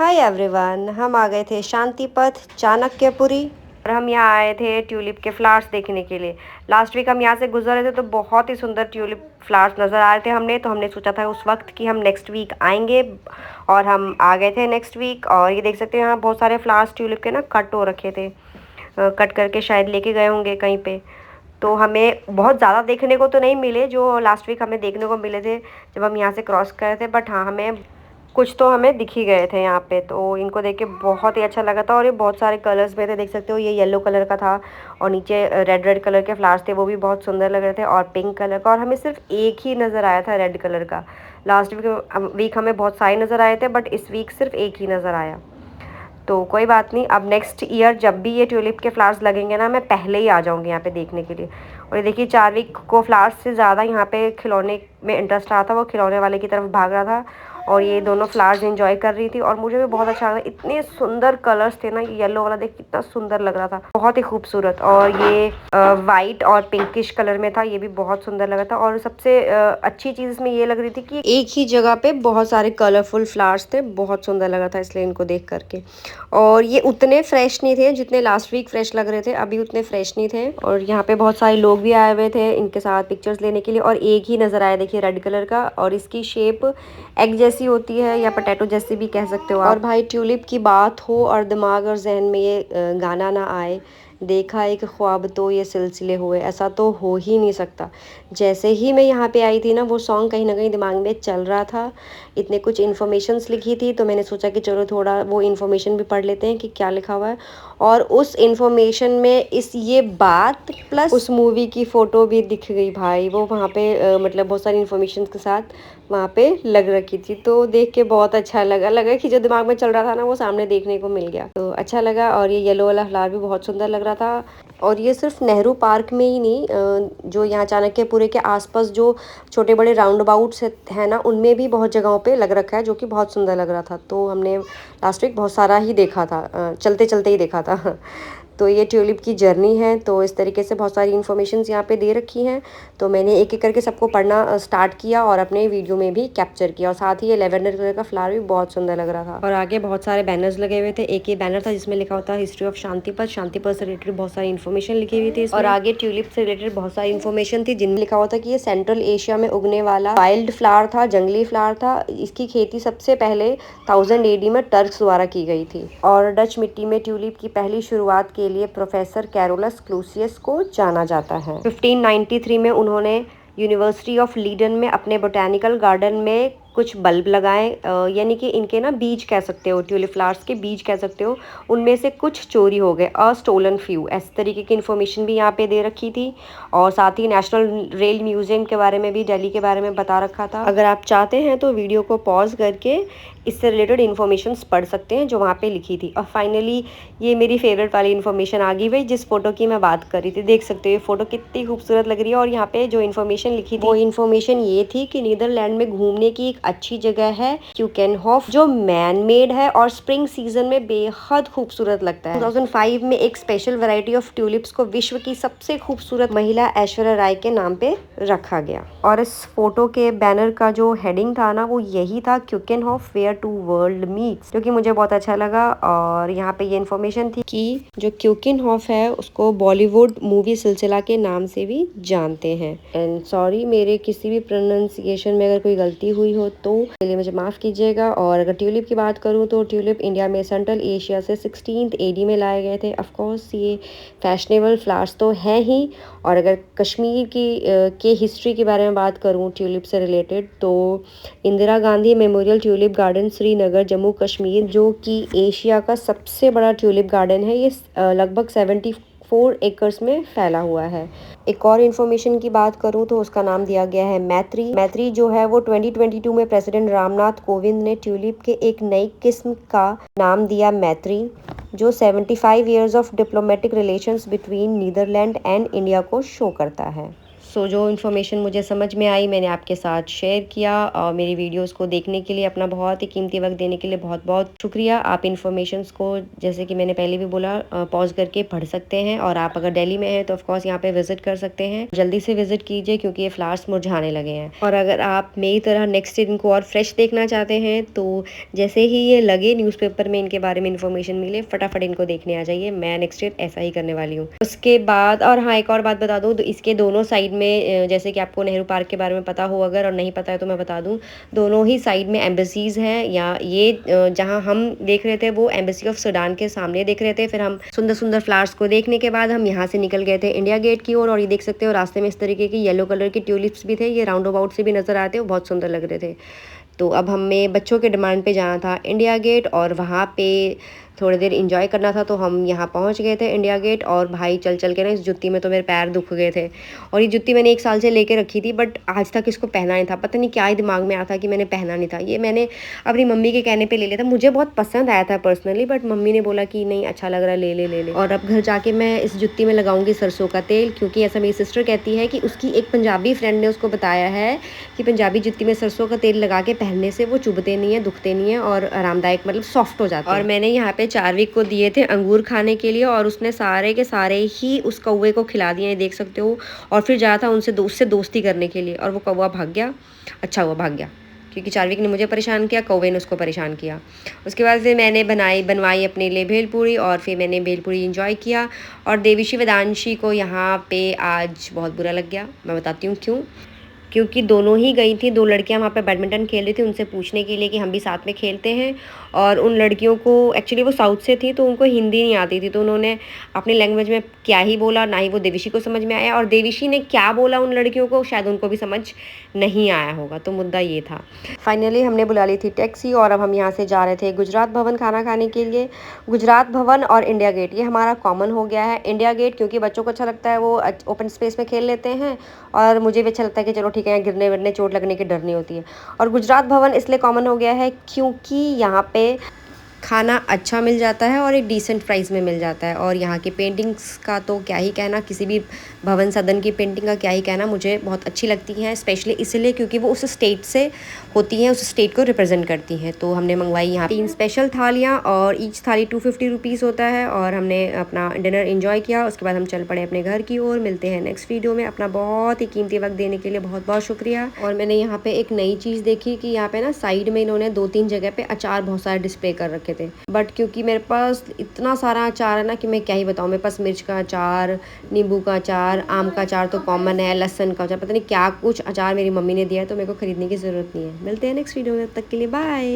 Hi everyone, हम आ गए थे शांतिपथ चाणक्यपुरी और हम यहाँ आए थे ट्यूलिप के फ्लावर्स देखने के लिए। लास्ट वीक हम यहाँ से गुजर रहे थे तो बहुत ही सुंदर ट्यूलिप फ्लावर्स नज़र आ रहे थे तो हमने सोचा था उस वक्त कि हम नेक्स्ट वीक आएंगे और हम आ गए थे नेक्स्ट वीक। और ये देख सकते हैं यहाँ बहुत सारे फ्लावर्स ट्यूलिप के ना कट हो रखे थे, कट करके शायद लेके गए होंगे कहीं पे। तो हमें बहुत ज़्यादा देखने को तो नहीं मिले जो लास्ट वीक हमें देखने को मिले थे जब हम यहाँ से क्रॉस कर रहे थे, बट हाँ हमें कुछ तो हमें दिख ही गए थे यहाँ पे। तो इनको देख के बहुत ही अच्छा लगा था और ये बहुत सारे कलर्स में थे, देख सकते हो। ये येलो कलर का था और नीचे रेड रेड कलर के फ्लावर्स थे, वो भी बहुत सुंदर लग रहे थे, और पिंक कलर का। और हमें सिर्फ एक ही नज़र आया था रेड कलर का। लास्ट वीक हमें बहुत सारे नज़र आए थे, बट इस वीक सिर्फ एक ही नज़र आया। तो कोई बात नहीं, अब नेक्स्ट ईयर जब भी ये ट्यूलिप के फ्लावर्स लगेंगे ना, मैं पहले ही आ जाऊँगी यहाँ पे देखने के लिए। और ये देखिए, चार्विक को फ्लावर्स से ज़्यादा यहाँ पे खिलौने में इंटरेस्ट रहा था, वो खिलौने वाले की तरफ भाग रहा था और ये दोनों फ्लावर्स एंजॉय कर रही थी और मुझे भी बहुत अच्छा लगा। इतने सुंदर कलर्स थे ना, येलो वाला देख कितना सुंदर लग रहा था, बहुत ही खूबसूरत। और ये वाइट और पिंकिश कलर में था, ये भी बहुत सुंदर लगा था। और सबसे अच्छी चीज़ इसमें ये लग रही थी कि एक ही जगह पे बहुत सारे कलरफुल फ्लावर्स थे, बहुत सुंदर लगा था इसलिए इनको देख करके। और ये उतने फ्रेश नहीं थे जितने लास्ट वीक फ्रेश लग रहे थे, अभी उतने फ्रेश नहीं थे। और यहाँ पे बहुत सारे लोग भी आए हुए थे इनके साथ पिक्चर्स लेने के लिए, और एक ही नज़र आया, देखिए रेड कलर का, और इसकी शेप एग जैसी होती है या पोटैटो जैसी भी कह सकते हो आप। और भाई ट्यूलिप की बात हो और दिमाग और जहन में ये गाना ना आए, देखा एक ख्वाब तो ये सिलसिले हुए, ऐसा तो हो ही नहीं सकता। जैसे ही मैं यहाँ पे आई थी ना, वो सॉन्ग कहीं ना कहीं दिमाग में चल रहा था। इतने कुछ इन्फॉर्मेशंस लिखी थी तो मैंने सोचा कि चलो थोड़ा वो इन्फॉर्मेशन भी पढ़ लेते हैं कि क्या लिखा हुआ है। और उस इन्फॉर्मेशन में ये बात प्लस उस मूवी की फ़ोटो भी दिख गई भाई। वो वहाँ पे मतलब बहुत सारी इन्फॉर्मेशन के साथ वहाँ पे लग रखी थी, तो देख के बहुत अच्छा लगा कि जो दिमाग में चल रहा था ना वो सामने देखने को मिल गया, तो अच्छा लगा। और ये येलो वाला फ्लावर भी बहुत सुंदर लग रहा था। और ये सिर्फ नेहरू पार्क में ही नहीं, जो यहाँ चाणक्यपुरी के आसपास जो छोटे बड़े राउंड अबाउट्स है ना, उनमें भी बहुत जगहों पे लग रखा है, जो कि बहुत सुंदर लग रहा था। तो हमने लास्ट वीक बहुत सारा ही देखा था, चलते चलते ही देखा था। तो ये ट्यूलिप की जर्नी है, तो इस तरीके से बहुत सारी इन्फॉर्मेशंस यहाँ पे दे रखी हैं। तो मैंने एक एक करके सबको पढ़ना स्टार्ट किया और अपने वीडियो में भी कैप्चर किया। और साथ ही ये लेवेंडर कलर का फ्लावर भी बहुत सुंदर लग रहा था। और आगे बहुत सारे बैनर्स लगे हुए थे। एक ये बैनर था जिसमें लिखा होता है हिस्ट्री ऑफ शांतिपथ। शांतिपथ से रिलेटेड बहुत सारी इन्फॉर्मेशन लिखी हुई थी और आगे ट्यूलिप से रिलेटेड बहुत सारी इन्फॉर्मेशन थी, जिनमें लिखा हुआ था कि ये सेंट्रल एशिया में उगने वाला वाइल्ड फ्लावर था, जंगली फ्लावर था। इसकी खेती सबसे पहले 1000 AD में टर्क्स द्वारा की गई थी। और डच मिट्टी में ट्यूलिप की पहली शुरुआत के लिए प्रोफेसर कैरोलस क्लूसियस को जाना जाता है। 1593 में उन्होंने यूनिवर्सिटी ऑफ लीडन में अपने बोटैनिकल गार्डन में कुछ बल्ब लगाए, यानी कि इनके ना बीज कह सकते हो, ट्यूलिप फ्लावर्स के बीज कह सकते हो, उनमें से कुछ चोरी हो गए, स्टोलन फ्यू, इस तरीके की इन्फॉर्मेशन भी यहाँ पे दे रखी थी। और साथ ही नेशनल रेल म्यूजियम के बारे में भी, दिल्ली के बारे में बता रखा था। अगर आप चाहते हैं तो वीडियो को पॉज करके इससे रिलेटेड इन्फॉर्मेशन पढ़ सकते हैं जो वहाँ पे लिखी थी। और फाइनली ये मेरी फेवरेट वाली इन्फॉर्मेशन आ गई भाई, जिस फोटो की मैं बात कर रही थी। देख सकते हो ये फोटो कितनी खूबसूरत लग रही है। और यहाँ पे जो इन्फॉर्मेशन लिखी थी वो इन्फॉर्मेशन ये थी कि नीदरलैंड में घूमने की एक अच्छी जगह है क्यूकेनहॉफ, जो मैन मेड है और स्प्रिंग सीजन में बेहद खूबसूरत लगता है। 2005 में एक स्पेशल वैरायटी ऑफ ट्यूलिप्स को विश्व की सबसे खूबसूरत महिला ऐश्वर्या राय के नाम पे रखा गया। और इस फोटो के बैनर का जो हेडिंग था ना, वो यही था, क्यूकेनहॉफ वेयर टू वर्ल्ड मीट्स, जो कि मुझे बहुत अच्छा लगा। और यहाँ पे ये इन्फॉर्मेशन थी कि जो क्यूकेनहॉफ है उसको बॉलीवुड मूवी सिलसिला के नाम से भी जानते हैं। एंड सॉरी, मेरे किसी भी प्रोनाउंसिएशन में अगर कोई गलती हुई हो तो लिए मुझे माफ़ कीजिएगा। और अगर ट्यूलिप की बात करूँ तो ट्यूलिप इंडिया में सेंट्रल एशिया से 16th AD में लाए गए थे। ऑफकोर्स ये फैशनेबल फ्लावर्स तो हैं ही। और अगर कश्मीर के हिस्ट्री के बारे में बात करूँ ट्यूलिप से रिलेटेड, तो Indira Gandhi memorial tulip garden Srinagar Jammu Kashmir, जो कि एशिया का सबसे बड़ा ट्यूलिप गार्डन है, ये लगभग 74 एकर्स में फैला हुआ है। एक और इन्फॉर्मेशन की बात करूं तो उसका नाम दिया गया है मैत्री। मैत्री जो है वो 2022 में प्रेसिडेंट रामनाथ कोविंद ने ट्यूलिप के एक नई किस्म का नाम दिया मैत्री, जो 75 years of diplomatic relations between Netherlands and India को शो करता है। सो जो इन्फॉर्मेशन मुझे समझ में आई मैंने आपके साथ शेयर किया, और मेरी वीडियोस को देखने के लिए, अपना बहुत ही कीमती वक्त देने के लिए बहुत बहुत शुक्रिया। आप इन्फॉर्मेशंस को, जैसे कि मैंने पहले भी बोला, पॉज करके पढ़ सकते हैं। और आप अगर दिल्ली में हैं तो ऑफकोर्स यहाँ पे विजिट कर सकते हैं। जल्दी से विजिट कीजिए क्योंकि ये फ्लावर्स मुरझाने लगे हैं। और अगर आप मेरी तरह नेक्स्ट ईयर इनको और फ्रेश देखना चाहते हैं तो जैसे ही ये लगे न्यूज़पेपर में इनके बारे में इन्फॉर्मेशन मिले, फटाफट इनको देखने आ जाइए। मैं नेक्स्ट ईयर ऐसा ही करने वाली हूँ। उसके बाद, और हाँ, एक और बात बता दूँ, तो इसके दोनों साइड में, जैसे कि आपको नेहरू पार्क के बारे में पता हो अगर, और नहीं पता है तो मैं बता दूँ, दोनों ही साइड में एम्बेसीज हैं। या ये जहाँ हम देख रहे थे वो एम्बेसी ऑफ सूडान के सामने देख रहे थे। फिर हम सुंदर सुंदर फ्लावर्स को देखने के बाद हम यहाँ से निकल गए थे इंडिया गेट की ओर। और ये देख सकते हो रास्ते में इस तरीके की येलो कलर की ट्यूलिप्स भी थे, ये राउंड अबाउट से भी नजर आते हैं, बहुत सुंदर लग रहे थे। तो अब हमें बच्चों के डिमांड पे जाना था इंडिया गेट, और वहाँ पे थोड़ी देर इंजॉय करना था। तो हम यहाँ पहुँच गए थे इंडिया गेट। और भाई चल चल के ना इस जुत्ती में तो मेरे पैर दुख गए थे। और ये जुत्ती मैंने 1 साल से लेके रखी थी, बट आज तक इसको पहना नहीं था। पता नहीं क्या ही दिमाग में आया था कि मैंने पहना नहीं था। ये मैंने अपनी मम्मी के कहने पे ले लिया था। मुझे बहुत पसंद आया था पर्सनली, बट मम्मी ने बोला कि नहीं अच्छा लग रहा है, ले ले ले ले। और अब घर जाके मैं इस जुत्ती में लगाऊंगी सरसों का तेल, क्योंकि ऐसा मेरी सिस्टर कहती है कि उसकी एक पंजाबी फ्रेंड ने उसको बताया है कि पंजाबी जुत्ती में सरसों का तेल लगा के पहनने से वो चुभते नहीं है, दुखते नहीं है, और आरामदायक, मतलब सॉफ्ट हो जाता है। और मैंने यहाँ पे चार्विक को दिए थे अंगूर खाने के लिए, और उसने सारे के सारे ही उस कौवे को खिला दिए, देख सकते हो। और फिर जा था उससे दोस्ती करने के लिए, और वो कौवा भाग गया। अच्छा हुआ भाग गया, क्योंकि चार्विक ने मुझे परेशान किया, कौवे ने उसको परेशान किया। उसके बाद फिर मैंने बनवाई अपने लिए भेलपूरी, और फिर मैंने भेलपूरी इंजॉय किया। और देविशी वेदांशी को यहाँ पे आज बहुत बुरा लग गया। मैं बताती हूँ क्यों। क्योंकि दोनों ही गई थी, 2 लड़कियां वहाँ पे बैडमिंटन खेल रही थी, उनसे पूछने के लिए कि हम भी साथ में खेलते हैं। और उन लड़कियों को, एक्चुअली वो साउथ से थी तो उनको हिंदी नहीं आती थी, तो उन्होंने अपनी लैंग्वेज में क्या ही बोला, ना ही वो देविशी को समझ में आया। और देविशी ने क्या बोला उन लड़कियों को, शायद उनको भी समझ नहीं आया होगा। तो मुद्दा ये था। फाइनली हमने बुला ली थी टैक्सी, और अब हम यहाँ से जा रहे थे गुजरात भवन खाना खाने के लिए। गुजरात भवन और इंडिया गेट ये हमारा कॉमन हो गया है। इंडिया गेट क्योंकि बच्चों को अच्छा लगता है, वो ओपन स्पेस में खेल लेते हैं, और मुझे भी अच्छा लगता है कि चलो ठीक है, यहाँ गिरने विरने चोट लगने की डर नहीं होती है। और गुजरात भवन इसलिए कॉमन हो गया है क्योंकि यहाँ पे खाना अच्छा मिल जाता है और एक डिसेंट प्राइस में मिल जाता है। और यहाँ की पेंटिंग्स का तो क्या ही कहना, किसी भी भवन सदन की पेंटिंग का क्या ही कहना, मुझे बहुत अच्छी लगती हैं, स्पेशली इसलिए क्योंकि वो उस स्टेट से होती हैं, उस स्टेट को रिप्रेजेंट करती हैं। तो हमने मंगवाई यहाँ 3 स्पेशल थालियाँ, और ईच थाली 250 रुपीज़ होता है। और हमने अपना डिनर एंजॉय किया। उसके बाद हम चल पड़े अपने घर की ओर। मिलते हैं नेक्स्ट वीडियो में। अपना बहुत ही कीमती वक्त देने के लिए बहुत बहुत शुक्रिया। और मैंने यहाँ पे एक नई चीज़ देखी कि यहाँ पे ना साइड में इन्होंने 2-3 जगह पे अचार बहुत सारे डिस्प्ले कर रखे थे, बट क्योंकि मेरे पास इतना सारा अचार है ना कि मैं क्या ही बताऊँ। मेरे पास मिर्च का अचार, नींबू का अचार, आम का अचार तो कॉमन है, लहसुन का अचार, पता नहीं क्या कुछ अचार मेरी मम्मी ने दिया है, तो मेरे को खरीदने की ज़रूरत नहीं है। मिलते हैं नेक्स्ट वीडियो में, तब तक के लिए बाय।